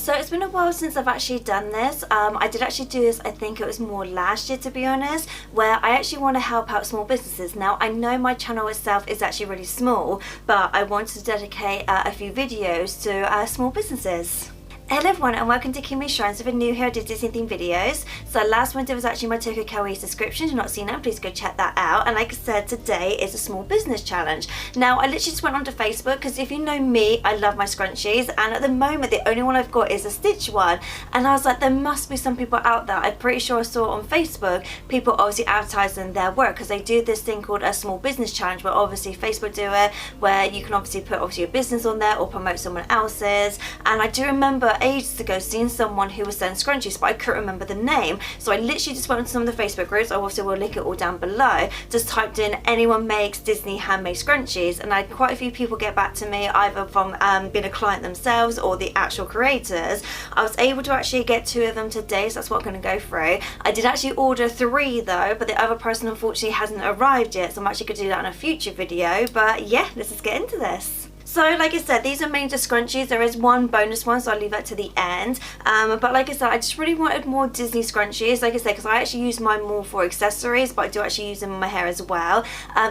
So it's been a while since I've actually done this. I did actually do this, I think it was more last year to be honest, where I actually want to help out small businesses. Now I know my channel itself is actually really small, but I wanted to dedicate a few videos to small businesses. Hello everyone and welcome to Kimmy Shrines. If you're new here, I did Disney themed videos. So last one was actually my Tokyo Kawaii subscription. If you've not seen that, please go check that out. And like I said, today is a small business challenge. Now I literally just went onto Facebook because if you know me, I love my scrunchies, and at the moment the only one I've got is a stitch one. And I was like, there must be some people out there. I'm pretty sure I saw on Facebook people obviously advertising their work because they do this thing called a small business challenge, where obviously Facebook do it, where you can obviously put your business on there or promote someone else's. And I do remember ages ago seeing someone who was selling scrunchies, but I couldn't remember the name, so I literally just went on some of the Facebook groups. I also will link it all down below. Just typed in anyone makes Disney handmade scrunchies, and I had quite a few people get back to me, either from being a client themselves or the actual creators. I was able to actually get 2 of them today, so that's what I'm going to go through. I did actually order 3 though, but the other person unfortunately hasn't arrived yet, so I'm actually going to do that in a future video. But yeah, let's just get into this. So like I said, these are mainly just scrunchies. There is one bonus one, so I'll leave that to the end. But like I said, I just really wanted more Disney scrunchies, like I said, because I actually use mine more for accessories, but I do actually use them in my hair as well.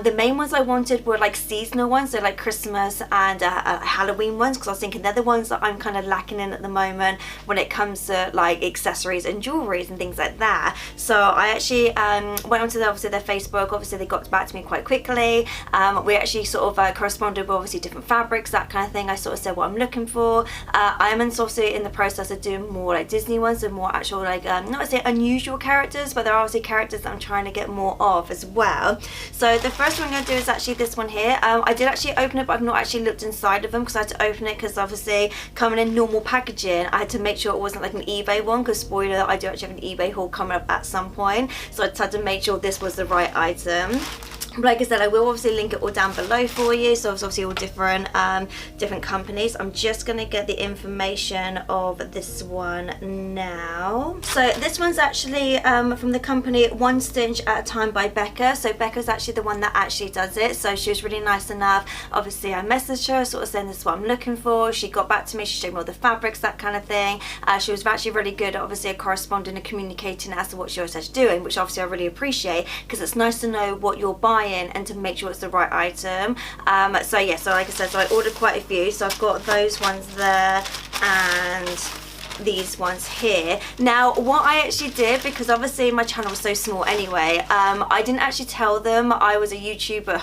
The main ones I wanted were like seasonal ones, so like Christmas and Halloween ones, because I was thinking they're the ones that I'm kind of lacking in at the moment when it comes to like accessories and jewelries and things like that. So I actually went onto obviously their Facebook. Obviously they got back to me quite quickly. We actually sort of corresponded with obviously different fabrics, that kind of thing. I sort of said what I'm looking for. I am also in the process of doing more like Disney ones and more actual like not to say unusual characters, but there are obviously characters that I'm trying to get more of as well. So the first one I'm going to do is actually this one here. I did actually open it, but I've not actually looked inside of them because I had to open it because obviously coming in normal packaging, I had to make sure it wasn't like an eBay one, because spoiler, I do actually have an eBay haul coming up at some point, so I just had to make sure this was the right item. But like I said, I will obviously link it all down below for you. So it's obviously all different companies. I'm just going to get the information of this one now. So this one's actually from the company One Stitch at a Time by Becka. So Becca's actually the one that actually does it. So she was really nice enough. Obviously I messaged her sort of saying this is what I'm looking for. She got back to me. She showed me all the fabrics, that kind of thing. She was actually really good at obviously corresponding and communicating as to what she was actually doing, which obviously I really appreciate, because it's nice to know what you're buying and to make sure it's the right item. So yeah, so like I said, so I ordered quite a few. So I've got those ones there and these ones here. Now what I actually did, because obviously my channel was so small anyway, I didn't actually tell them I was a YouTuber.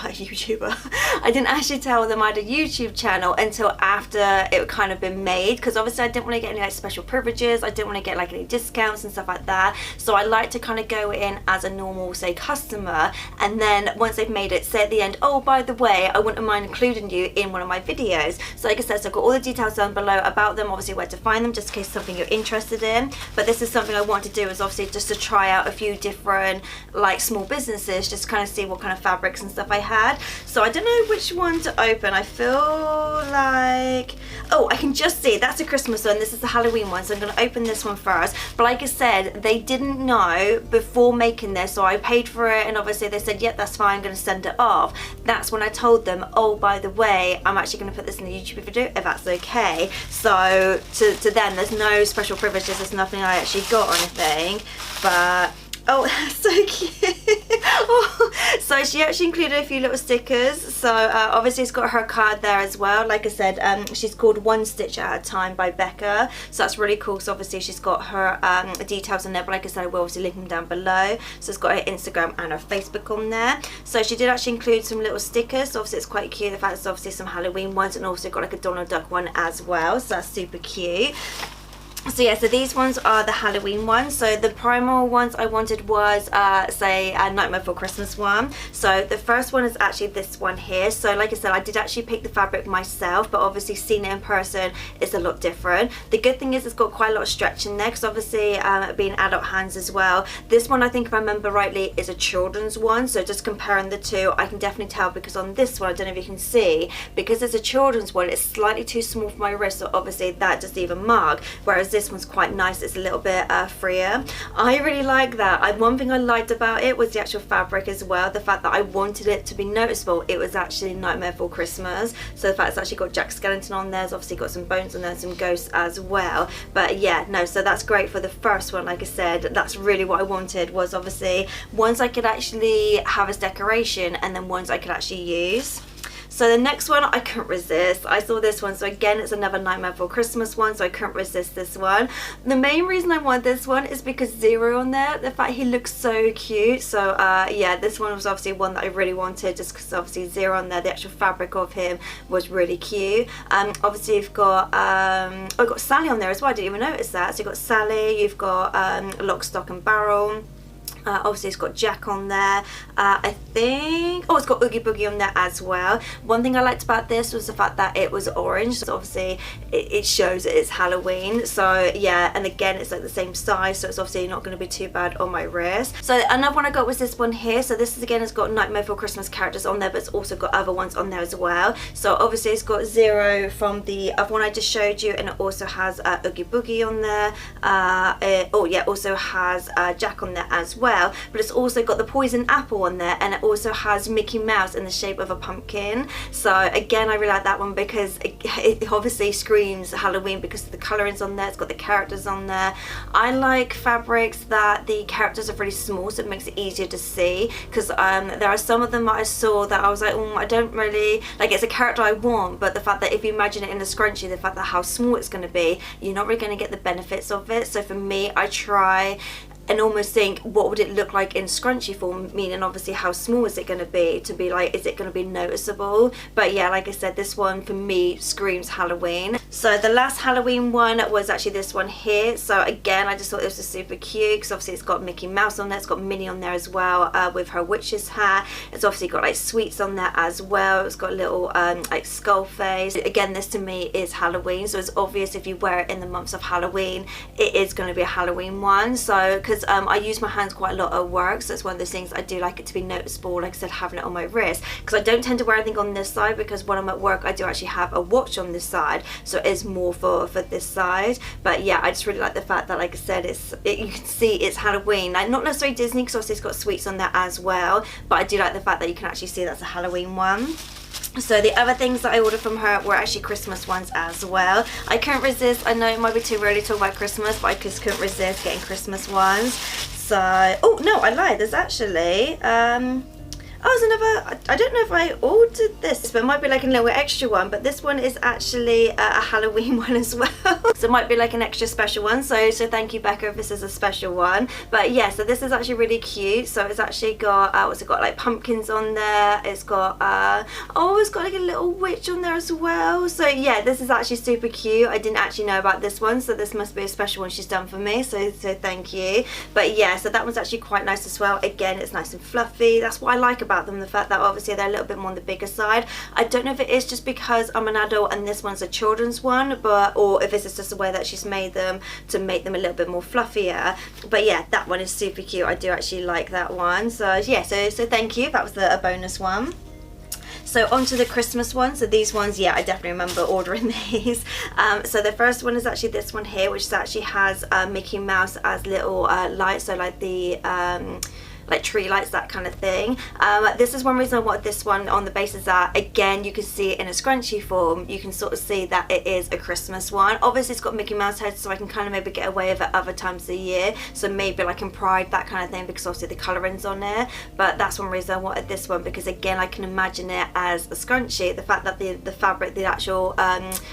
I didn't actually tell them I had a YouTube channel until after it kind of been made, because obviously I didn't want to get any like special privileges. I didn't want to get like any discounts and stuff like that. So I like to kind of go in as a normal, say, customer, and then once they've made it, say at the end, oh by the way, I wouldn't mind including you in one of my videos. So like I said, so I've got all the details down below about them, obviously where to find them, just in case something you're interested in. But this is something I want to do, is obviously just to try out a few different like small businesses, just kind of see what kind of fabrics and stuff I had. So I don't know which one to open. I feel like, oh, I can just see that's a Christmas one, this is the Halloween one, so I'm going to open this one first. But like I said, they didn't know before making this, so I paid for it, and obviously they said yep, that's fine, I'm going to send it off. That's when I told them, oh by the way, I'm actually going to put this in the YouTube video if that's okay. So to them there's no special privileges, there's nothing I actually got or anything, but oh, that's so cute. Oh, so she actually included a few little stickers. So obviously it's got her card there as well. Like I said, she's called One Stitch at a Time by Becka, so that's really cool. So obviously she's got her details on there, but like I said, I will obviously link them down below. So it's got her Instagram and her Facebook on there. So she did actually include some little stickers, so obviously it's quite cute. The fact it's obviously some Halloween ones, and also got like a Donald Duck one as well, so that's super cute. So yeah, so these ones are the Halloween ones. So the primal ones I wanted was say a Nightmare Before Christmas one. So the first one is actually this one here. So like I said, I did actually pick the fabric myself, but obviously seeing it in person is a lot different. The good thing is it's got quite a lot of stretch in there, because obviously being adult hands as well. This one, I think if I remember rightly, is a children's one. So just comparing the two, I can definitely tell, because on this one, I don't know if you can see, because it's a children's one, it's slightly too small for my wrist, so obviously that doesn't even mark. Whereas whereas this one's quite nice, it's a little bit freer. I really like that. One thing I liked about it was the actual fabric as well, the fact that I wanted it to be noticeable. It was actually Nightmare Before Christmas, so the fact it's actually got Jack Skellington on there, it's obviously got some bones on there, some ghosts as well. But yeah, no, so that's great for the first one. Like I said, that's really what I wanted, was obviously ones I could actually have as decoration and then ones I could actually use. So the next one, I couldn't resist. I saw this one, so again, it's another Nightmare Before Christmas one, so I couldn't resist this one. The main reason I want this one is because Zero on there, the fact he looks so cute. So yeah, this one was obviously one that I really wanted, just because obviously Zero on there, the actual fabric of him was really cute. Obviously you've got, oh, I've got Sally on there as well, I didn't even notice that. So you've got Sally, you've got Lock, Stock and Barrel. Obviously it's got Jack on there. I think, oh, it's got Oogie Boogie on there as well. One thing I liked about this was the fact that it was orange, so obviously it shows that it's Halloween. So yeah, and again, it's like the same size, so it's obviously not going to be too bad on my wrist. So another one I got was this one here. So this is, again, it's got Nightmare Before Christmas characters on there, but it's also got other ones on there as well. So obviously it's got Zero from the other one I just showed you, and it also has Oogie Boogie on there. Oh yeah, also has Jack on there as well. But it's also got the poison apple on there, and it also has Mickey Mouse in the shape of a pumpkin. So again, I really like that one because it obviously screams Halloween because the coloring's on there, it's got the characters on there. I like fabrics that the characters are really small, so it makes it easier to see, because there are some of them that I saw that I was like, I don't really like, it's a character I want, but the fact that if you imagine it in a scrunchie, the fact that how small it's going to be, you're not really going to get the benefits of it. So for me, I try and almost think, what would it look like in scrunchie form, meaning obviously how small is it going to be like, is it going to be noticeable? But yeah, like I said, this one for me screams Halloween. So the last Halloween one was actually this one here. So again, I just thought this was super cute, because obviously it's got Mickey Mouse on there, it's got Minnie on there as well, with her witch's hat. It's obviously got like sweets on there as well. It's got a little like skull face. Again, this to me is Halloween, so it's obvious if you wear it in the months of Halloween, it is going to be a Halloween one. So because I use my hands quite a lot at work, so it's one of those things I do like it to be noticeable, like I said, having it on my wrist, because I don't tend to wear anything on this side, because when I'm at work I do actually have a watch on this side, so it is more for this side. But yeah, I just really like the fact that, like I said, you can see it's Halloween, like not necessarily Disney, because obviously it's got sweets on there as well, but I do like the fact that you can actually see that's a Halloween one. So the other things that I ordered from her were actually Christmas ones as well. I couldn't resist, I know it might be too early to talk about Christmas, but I just couldn't resist getting Christmas ones. So, oh no, I lied, there's actually, oh, there's another, I don't know if I ordered this, but it might be like a little extra one, but this one is actually a Halloween one as well. So it might be like an extra special one, so thank you, Becca, if this is a special one. But yeah, so this is actually really cute. So it's actually got, what's it got, like pumpkins on there, it's got, oh, it's got like a little witch on there as well. So yeah, this is actually super cute. I didn't actually know about this one, so this must be a special one she's done for me, so thank you. But yeah, so that one's actually quite nice as well. Again, it's nice and fluffy. That's what I like about them, the fact that obviously they're a little bit more on the bigger side. I don't know if it is just because I'm an adult and this one's a children's one, but or if it's just the way that she's made them to make them a little bit more fluffier. But yeah, that one is super cute. I do actually like that one. So yeah, so thank you. That was a bonus one. So on to the Christmas ones. So these ones, yeah, I definitely remember ordering these. So the first one is actually this one here, which actually has Mickey Mouse as little lights, so like the like tree lights, that kind of thing. This is one reason I wanted this one, on the basis that, again, you can see it in a scrunchie form. You can sort of see that it is a Christmas one. Obviously it's got Mickey Mouse heads, so I can kind of maybe get away with it other times of the year, so maybe like in Pride, that kind of thing, because obviously the colouring's on there. But that's one reason I wanted this one, because again, I can imagine it as a scrunchie. The fact that the fabric, the actual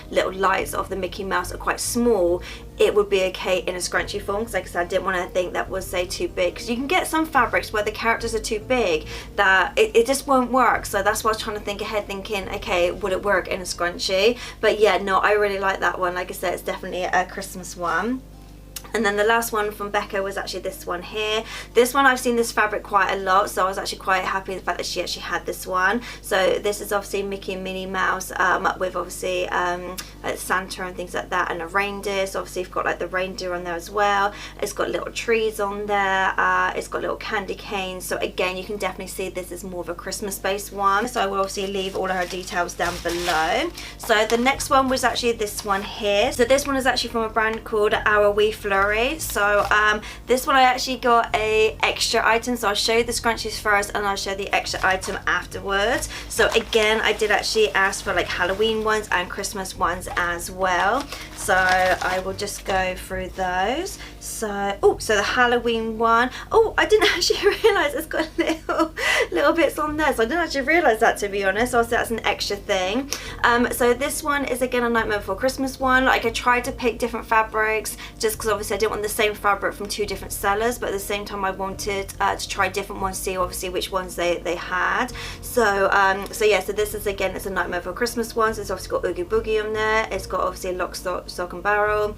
little lights of the Mickey Mouse are quite small, it would be okay in a scrunchie form, because like I said, I didn't want to think that was, say, too big, because you can get some fabrics where the characters are too big that it just won't work. So that's why I was trying to think ahead, thinking, okay, would it work in a scrunchie? But yeah, no, I really like that one. Like I said, it's definitely a Christmas one. And then the last one from Becca was actually this one here. This one, I've seen this fabric quite a lot, so I was actually quite happy with the fact that she actually had this one. So this is obviously Mickey and Minnie Mouse with obviously Santa and things like that, and a reindeer. So obviously you've got like the reindeer on there as well. It's got little trees on there. It's got little candy canes. So again, you can definitely see this is more of a Christmas based one. So I will obviously leave all of her details down below. So the next one was actually this one here. So this one is actually from a brand called Our Wee Flurry. So this one I actually got a extra item, so I'll show you the scrunchies first and I'll show the extra item afterwards. So again, I did actually ask for like Halloween ones and Christmas ones as well, so I will just go through those. So so the Halloween one, I didn't actually realize it's got little bits on there, so I didn't actually realize that, to be honest. So that's an extra thing. So this one is again a Nightmare Before Christmas one. Like, I tried to pick different fabrics just because obviously I didn't want the same fabric from two different sellers, but at the same time I wanted to try different ones, see obviously which ones they had. So yeah, so this is again, it's a Nightmare Before Christmas one. So it's obviously got Oogie Boogie on there. It's got obviously Lock, Stock and Barrel.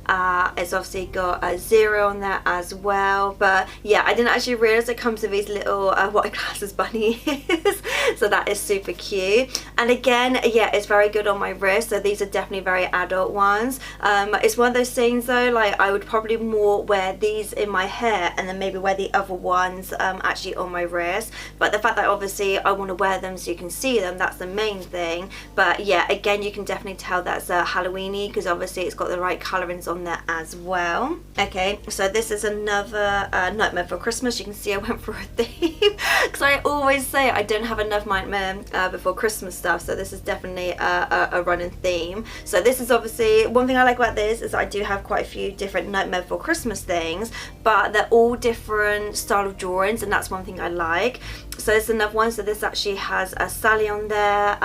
It's obviously got a 0 on there as well, but yeah, I didn't actually realize it comes with these little what I class as bunny ears. So that is super cute. And again, yeah, it's very good on my wrist, so these are definitely very adult ones. It's one of those things though, like I would probably more wear these in my hair and then maybe wear the other ones actually on my wrist, but the fact that obviously I want to wear them so you can see them, that's the main thing. But yeah, again, you can definitely tell that's Halloween-y because obviously it's got the right colorings on there as well. Okay, so this is another Nightmare Before Christmas. You can see I went for a theme because I always say I don't have enough Nightmare Before Christmas stuff, so this is definitely a running theme. So this is obviously, one thing I like about this is I do have quite a few different Nightmare Before Christmas things, but they're all different style of drawings, and that's one thing I like. So this is another one. So this actually has a Sally on there.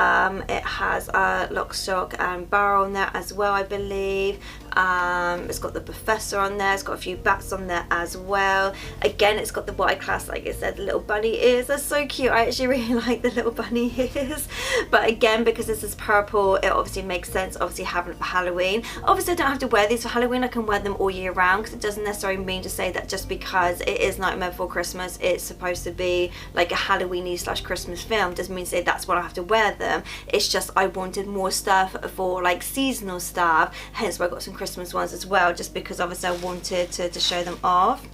It has a Lock, Stock and Barrel on there as well, I believe. It's got the Professor on there. It's got a few bats on there as well. Again, it's got the what I class, like I said, the little bunny ears. They're so cute. I actually really like the little bunny ears. But again, because this is purple, it obviously makes sense obviously having it for Halloween. Obviously I don't have to wear these for Halloween. I can wear them all year round, because it doesn't necessarily mean to say that just because it is Nightmare Before Christmas it's supposed to be like a Halloween-y / Christmas film. Doesn't mean to say that's when I have to wear them. It's just I wanted more stuff for like seasonal stuff, hence why I got some Christmas ones as well, just because obviously I wanted to show them off.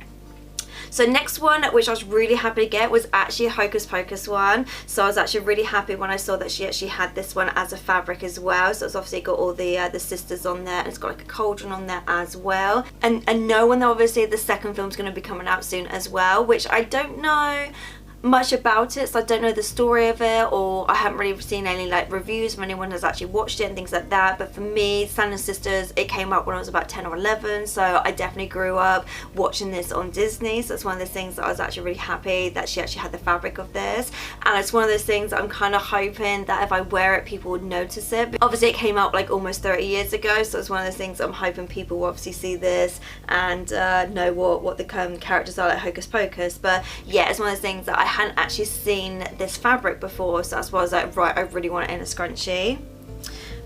So next one, which I was really happy to get, was actually a Hocus Pocus one. So I was actually really happy when I saw that she actually had this one as a fabric as well. So it's obviously got all the sisters on there, and it's got like a cauldron on there as well. And knowing that obviously the second film's going to be coming out soon as well, which I don't know much about it, so I don't know the story of it, or I haven't really seen any like reviews from anyone who's actually watched it and things like that. But for me, Santa Sisters, it came out when I was about 10 or 11, so I definitely grew up watching this on Disney. So it's one of those things that I was actually really happy that she actually had the fabric of this, and it's one of those things that I'm kind of hoping that if I wear it people would notice it. But obviously it came out like almost 30 years ago, so it's one of those things I'm hoping people will obviously see this and know what the characters are like Hocus Pocus. But yeah, it's one of those things that I hadn't actually seen this fabric before, so that's why I was like, right, I really want it in a scrunchie.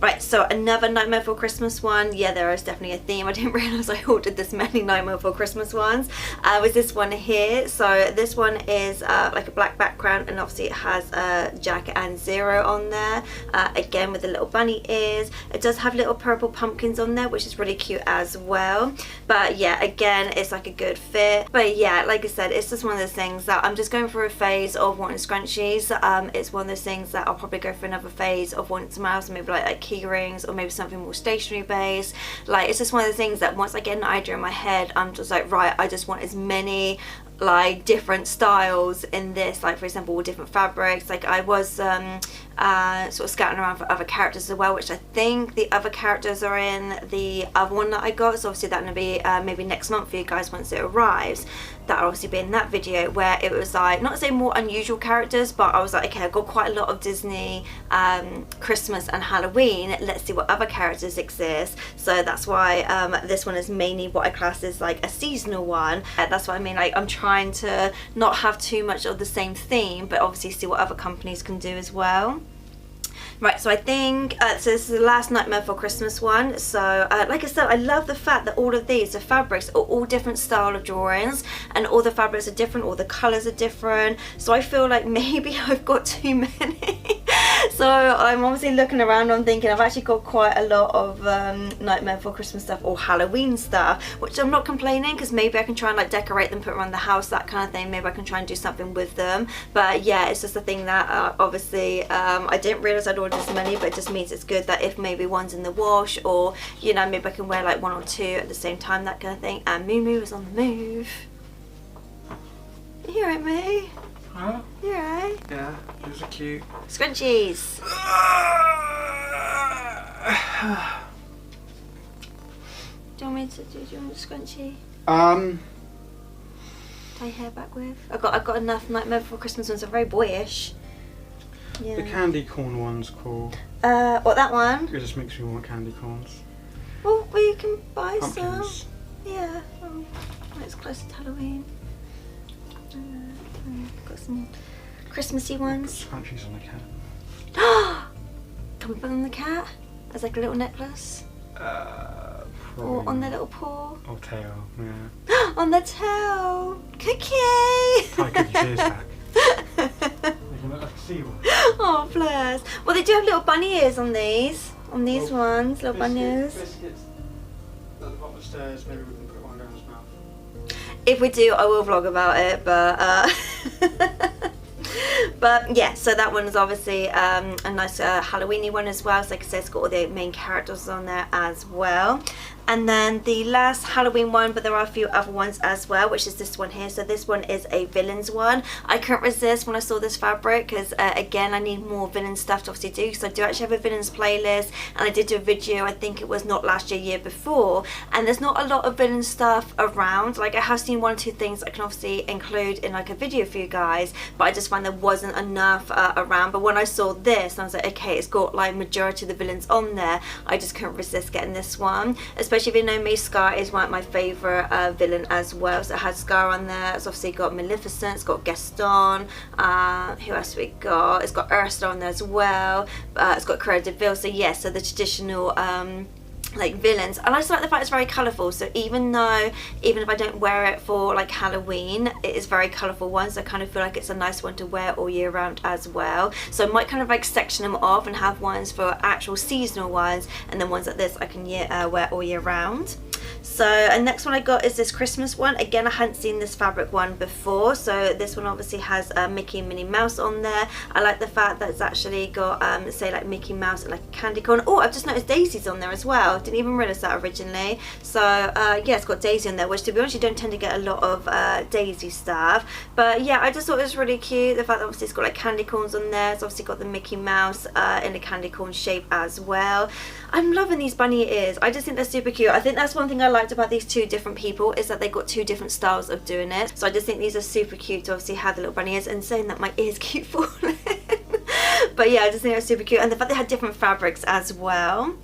Right, so another Nightmare Before Christmas one. Yeah, there is definitely a theme. I didn't realise I ordered this many Nightmare Before Christmas ones. Was this one here. So this one is like a black background, and obviously it has Jack and 0 on there. Again, with the little bunny ears. It does have little purple pumpkins on there, which is really cute as well. But yeah, again, it's like a good fit. But yeah, like I said, it's just one of those things that I'm just going through a phase of wanting scrunchies. It's one of those things that I'll probably go for another phase of wanting some else, maybe like key rings or maybe something more stationary based. Like, it's just one of the things that once I get an idea in my head, I'm just like, right, I just want as many like different styles in this, like for example all different fabrics. Like I was sort of scouting around for other characters as well, which I think the other characters are in the other one that I got, so obviously that's going to be maybe next month for you guys once it arrives. That'll obviously be in that video, where it was like, not to say more unusual characters, but I was like, okay, I've got quite a lot of Disney Christmas and Halloween, let's see what other characters exist. So that's why this one is mainly what I class as like a seasonal one. That's what I mean, like I'm trying to not have too much of the same theme, but obviously see what other companies can do as well. Right, so I think, so this is the last Nightmare Before Christmas one. So, like I said, I love the fact that all of these, the fabrics are all different style of drawings, and all the fabrics are different, all the colours are different. So I feel like maybe I've got too many. So I'm obviously looking around, I'm thinking I've actually got quite a lot of Nightmare Before Christmas stuff or Halloween stuff, which I'm not complaining, because maybe I can try and like decorate them, put around the house, that kind of thing. Maybe I can try and do something with them. But yeah, it's just a thing that obviously I didn't realise I'd ordered this many, but it just means it's good that if maybe one's in the wash, or you know, maybe I can wear like one or two at the same time, that kind of thing. And Moo Moo is on the move. You alright, Moo? Huh? You alright? Yeah, those are cute. Scrunchies. Do you want me to do you want a scrunchie? Tie your hair back with? I've got enough Nightmare Before Christmas ones. Are very boyish. Yeah. The candy corn one's cool. What, that one? It just makes me want candy corns. Well, we can buy Pumpkins. some. Yeah. Oh, it's closer to Halloween. Got some Christmassy ones. Scrunchies on the cat. Can we put on the cat as like a little necklace? Or on their little paw? Or tail, yeah. On the tail! Cookie! Tie Cookie's ears back. They can look like a seagull. Oh, bless. Well, they do have little bunny ears on these. On these ones, little bunny ears. Biscuits at the bottom of the stairs, maybe we can put one down his mouth. If we do, I will vlog about it, but but yeah, so that one is obviously a nice Halloween-y one as well. So like I said, it's got all the main characters on there as well. And then the last Halloween one, but there are a few other ones as well, which is this one here. So this one is a villains one. I couldn't resist when I saw this fabric, because again, I need more villain stuff to obviously do, because I do actually have a villains playlist, and I did do a video, I think it was not last year, year before, and there's not a lot of villain stuff around. Like, I have seen one or two things I can obviously include in like a video for you guys, but I just found there wasn't enough around. But when I saw this, I was like, okay, it's got like majority of the villains on there. I just couldn't resist getting this one, especially if you know me, Scar is one of my favourite villain as well. So it has Scar on there. It's obviously got Maleficent, it's got Gaston, who else we got? It's got Ursula on there as well. It's got Cruella de Vil. So yes, so the traditional like villains. And I just like the fact it's very colourful, so even if I don't wear it for like Halloween, it is very colourful one, so I kind of feel like it's a nice one to wear all year round as well. So I might kind of like section them off and have ones for actual seasonal ones, and then ones like this I can wear all year round. So, and next one I got is this Christmas one. Again, I hadn't seen this fabric one before, so this one obviously has Mickey and Minnie Mouse on there. I like the fact that it's actually got say like Mickey Mouse and like a candy corn. Oh, I've just noticed Daisy's on there as well. Didn't even realise that originally. So yeah, it's got Daisy on there, which to be honest you don't tend to get a lot of Daisy stuff. But yeah, I just thought it was really cute. The fact that obviously it's got like candy corns on there. It's obviously got the Mickey Mouse in a candy corn shape as well. I'm loving these bunny ears. I just think they're super cute. I think that's one thing I liked about these two different people, is that they got two different styles of doing it. So I just think these are super cute to obviously have the little bunny ears, and saying that my ears keep falling. But yeah, I just think it was super cute, and the fact they had different fabrics as well.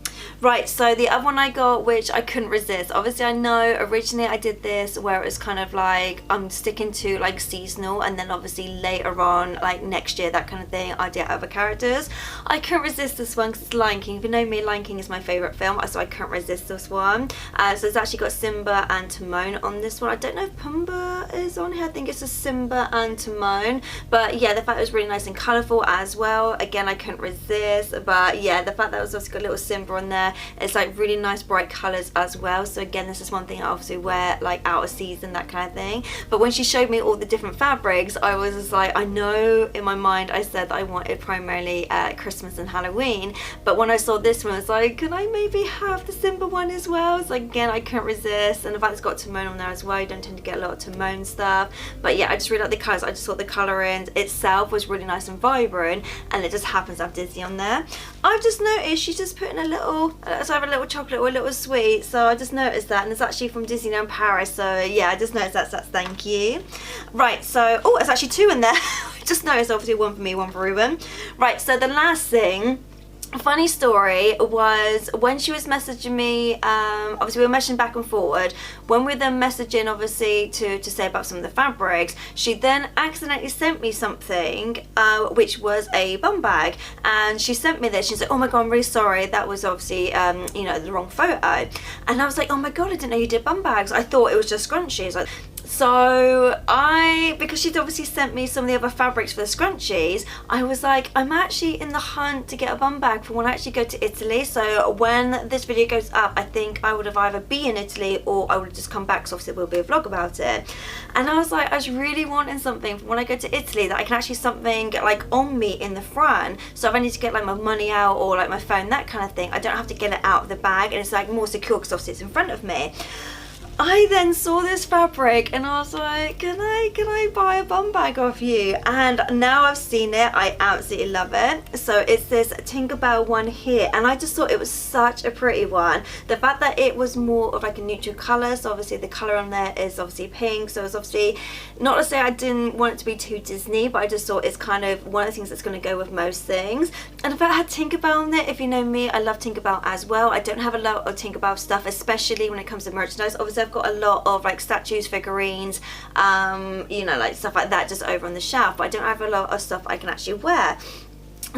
Right, so the other one I got, which I couldn't resist. Obviously, I know originally I did this where it was kind of like I'm sticking to like seasonal, and then obviously later on, like next year, that kind of thing, I did other characters. I couldn't resist this one because it's Lion King. If you know me, Lion King is my favourite film, so I couldn't resist this one. So it's actually got Simba and Timon on this one. I don't know if Pumbaa is on here. I think it's just Simba and Timon. But yeah, the fact it was really nice and colourful as well. Again, I couldn't resist. But yeah, the fact that it was also got a little Simba on there. It's like really nice bright colours as well. So again, this is one thing I obviously wear like out of season, that kind of thing. But when she showed me all the different fabrics, I was just like, I know in my mind I said that I wanted primarily Christmas and Halloween, but when I saw this one, I was like, can I maybe have the Simba one as well? So again, I couldn't resist. And the fact it's got Timon on there as well, you don't tend to get a lot of Timon stuff. But yeah, I just really like the colours. I just thought the colouring itself was really nice and vibrant, and it just happens to have Disney on there. I've just noticed she's just putting a little, so I have a little chocolate or a little sweet, so I just noticed that, and it's actually from Disneyland Paris, so yeah, I just noticed that's thank you. Right, so, oh, it's actually two in there. I just noticed, obviously one for me, one for Ruben. Right, so the last thing funny story was when she was messaging me, obviously we were messaging back and forward. When we were then messaging obviously to say about some of the fabrics, she then accidentally sent me something which was a bum bag, and she sent me this. She's like, oh my god, I'm really sorry, that was obviously you know, the wrong photo. And I was like, oh my god, I didn't know you did bum bags, I thought it was just scrunchies. Like, so because she'd obviously sent me some of the other fabrics for the scrunchies, I was like, I'm actually in the hunt to get a bum bag for when I actually go to Italy. So when this video goes up, I think I would have either been in Italy or I would have just come back, so obviously there will be a vlog about it. And I was like, I was really wanting something for when I go to Italy that I can actually something like on me in the front, so if I need to get like my money out or like my phone, that kind of thing, I don't have to get it out of the bag, and it's like more secure because obviously it's in front of me. I then saw this fabric and I was like, can I buy a bum bag off you? And now I've seen it, I absolutely love it. So it's this Tinkerbell one here, and I just thought it was such a pretty one. The fact that it was more of like a neutral colour, so obviously the colour on there is obviously pink, so it's obviously, not to say I didn't want it to be too Disney, but I just thought it's kind of one of the things that's going to go with most things. And the fact it had Tinkerbell on it, if you know me, I love Tinkerbell as well. I don't have a lot of Tinkerbell stuff, especially when it comes to merchandise. Obviously I've got a lot of like statues, figurines, you know, like stuff like that just over on the shelf, but I don't have a lot of stuff I can actually wear.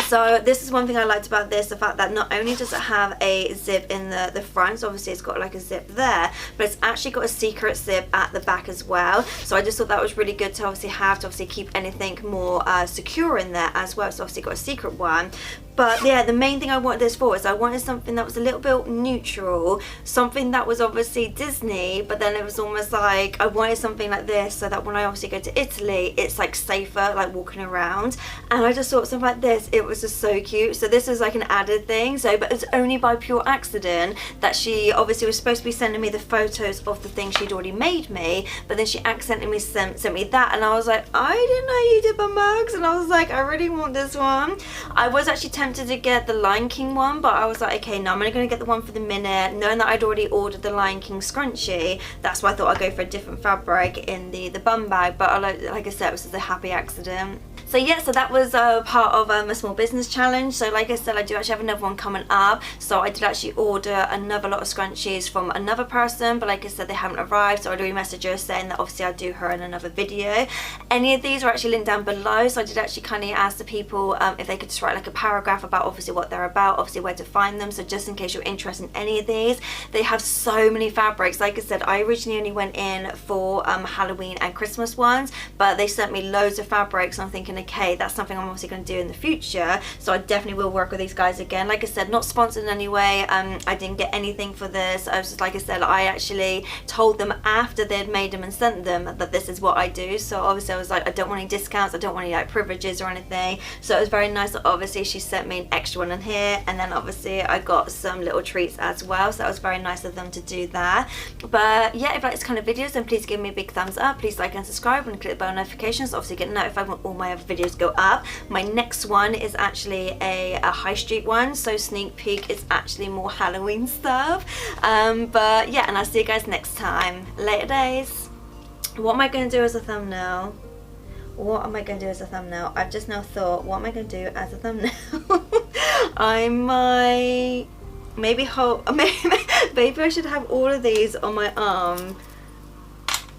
So this is one thing I liked about this, the fact that not only does it have a zip in the front, so obviously it's got like a zip there, but it's actually got a secret zip at the back as well. So I just thought that was really good to obviously have, to obviously keep anything more secure in there as well. So obviously got a secret one. But yeah, the main thing I wanted this for is I wanted something that was a little bit neutral, something that was obviously Disney, but then it was almost like I wanted something like this so that when I obviously go to Italy, it's like safer, like walking around. And I just thought something like this, it was just so cute. So this is like an added thing. So, but it's only by pure accident that she obviously was supposed to be sending me the photos of the things she'd already made me, but then she accidentally sent me that, and I was like, I didn't know you did bumbags, and I was like, I really want this one. I was actually tempted to get the Lion King one, but I was like, okay, no, I'm only going to get the one for the minute, knowing that I'd already ordered the Lion King scrunchie. That's why I thought I'd go for a different fabric in the bum bag, but like I said, it was just a happy accident. So yeah, so that was part of a small business challenge. So like I said, I do actually have another one coming up. So I did actually order another lot of scrunchies from another person, but like I said, they haven't arrived. So I'd already messaged her saying that obviously I'd do her in another video. Any of these are actually linked down below. So I did actually kind of ask the people if they could just write like a paragraph about obviously what they're about, obviously where to find them. So just in case you're interested in any of these, they have so many fabrics. Like I said, I originally only went in for Halloween and Christmas ones, but they sent me loads of fabrics. I'm thinking, okay, that's something I'm obviously going to do in the future, so I definitely will work with these guys again. Like I said, not sponsored in any way. I didn't get anything for this. I was just, like I said, I actually told them after they'd made them and sent them that this is what I do. So obviously I was like, I don't want any discounts, I don't want any like privileges or anything. So it was very nice that obviously she sent me an extra one in here, and then obviously I got some little treats as well, so that was very nice of them to do that. But yeah, if you like this kind of videos, then please give me a big thumbs up, please like and subscribe and click the bell notifications, obviously get notified when all my other videos go up. My next one is actually a high street one, so sneak peek, it's actually more Halloween stuff. But yeah, and I'll see you guys next time. Later days. What am I going to do as a thumbnail? What am I going to do as a thumbnail? I've just now thought, what am I going to do as a thumbnail? I might maybe maybe I should have all of these on my arm.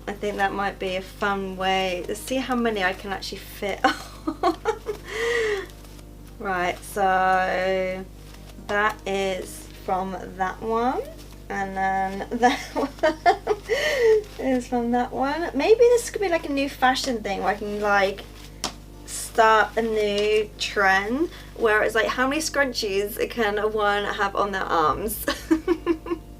I think that might be a fun way. Let's see how many I can actually fit on. Right, so that is from that one, and then that one is from that one. Maybe this could be like a new fashion thing where I can like start a new trend where it's like, how many scrunchies can one have on their arms?